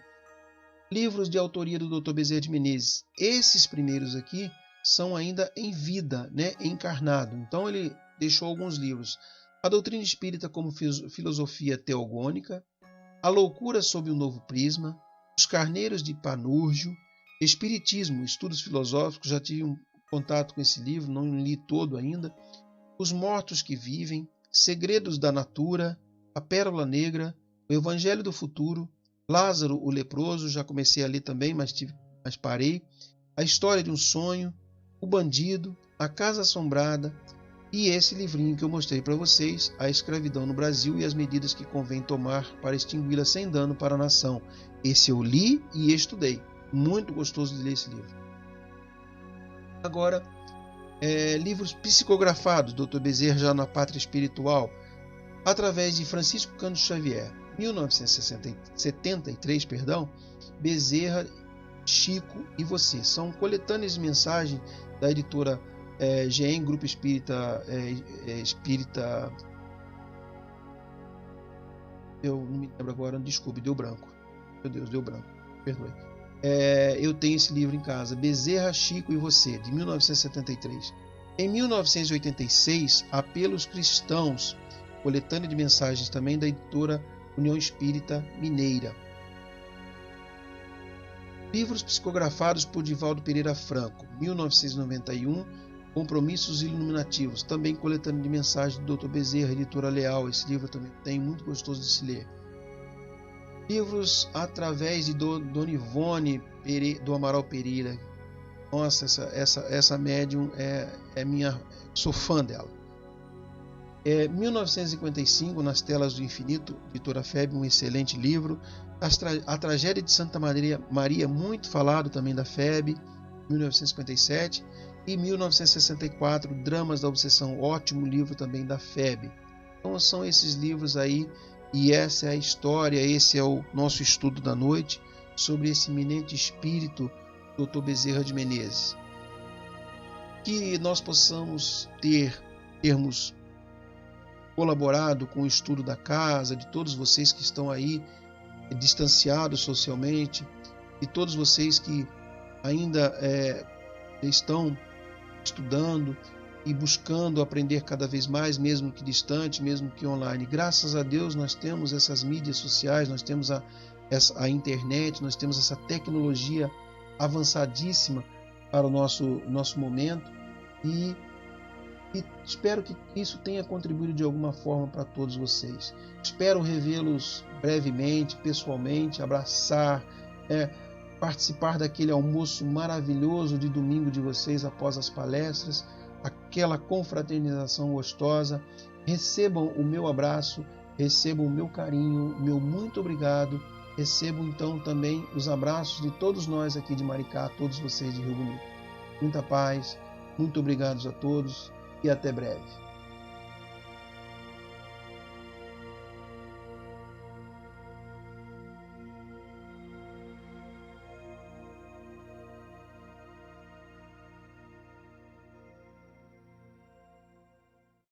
livros de autoria do Dr. Bezerra de Menezes. Esses primeiros aqui são ainda em vida, encarnado. Então ele deixou alguns livros: A Doutrina Espírita como Filosofia Teogônica, A Loucura sob um Novo Prisma, Os Carneiros de Panúrgio, Espiritismo, Estudos Filosóficos. Já tive um contato com esse livro, não li todo ainda. Os Mortos que Vivem, Segredos da Natura, A Pérola Negra, O Evangelho do Futuro, Lázaro o Leproso, já comecei a ler também, mas parei. A História de um Sonho, O Bandido, A Casa Assombrada, e esse livrinho que eu mostrei para vocês, A Escravidão no Brasil e as Medidas que Convém Tomar para Extingui-la sem Dano para a Nação. Esse eu li e estudei. Muito gostoso de ler esse livro. Agora, livros psicografados, Dr. Bezerra já na Pátria Espiritual, através de Francisco Cândido Xavier. 1973, Bezerra, Chico e Você. São coletâneas de mensagem da editora GEM, Grupo Espírita, eu não me lembro agora, desculpe, deu branco. Meu Deus, deu branco, perdoe. Eu tenho esse livro em casa, Bezerra, Chico e Você, de 1973. Em 1986, Apelos Cristãos, coletânea de mensagens também da editora União Espírita Mineira. Livros psicografados por Divaldo Pereira Franco, 1991, Compromissos Iluminativos, também coletânea de mensagens do Dr. Bezerra, editora Leal. Esse livro também tem, muito gostoso de se ler. Livros através de Dona Ivone do Amaral Pereira. Nossa, essa médium sou fã dela. 1955, Nas Telas do Infinito, editora FEB, um excelente livro. A Tragédia de Santa Maria, muito falado também da FEB, 1957. E 1964, Dramas da Obsessão, ótimo livro também da FEB. Então são esses livros aí, e essa é a história, esse é o nosso estudo da noite sobre esse eminente espírito, Dr. Bezerra de Menezes. Que nós possamos termos colaborado com o estudo da casa, de todos vocês que estão aí distanciados socialmente, e todos vocês que ainda estão estudando e buscando aprender cada vez mais, mesmo que distante, mesmo que online. Graças a Deus nós temos essas mídias sociais, nós temos a internet, nós temos essa tecnologia avançadíssima para o nosso momento, e espero que isso tenha contribuído de alguma forma para todos vocês. Espero revê-los brevemente, pessoalmente, abraçar, participar daquele almoço maravilhoso de domingo de vocês após as palestras, aquela confraternização gostosa. Recebam o meu abraço, recebam o meu carinho, meu muito obrigado. Recebam então também os abraços de todos nós aqui de Maricá, todos vocês de Rio Bonito. Muita paz, muito obrigado a todos e até breve.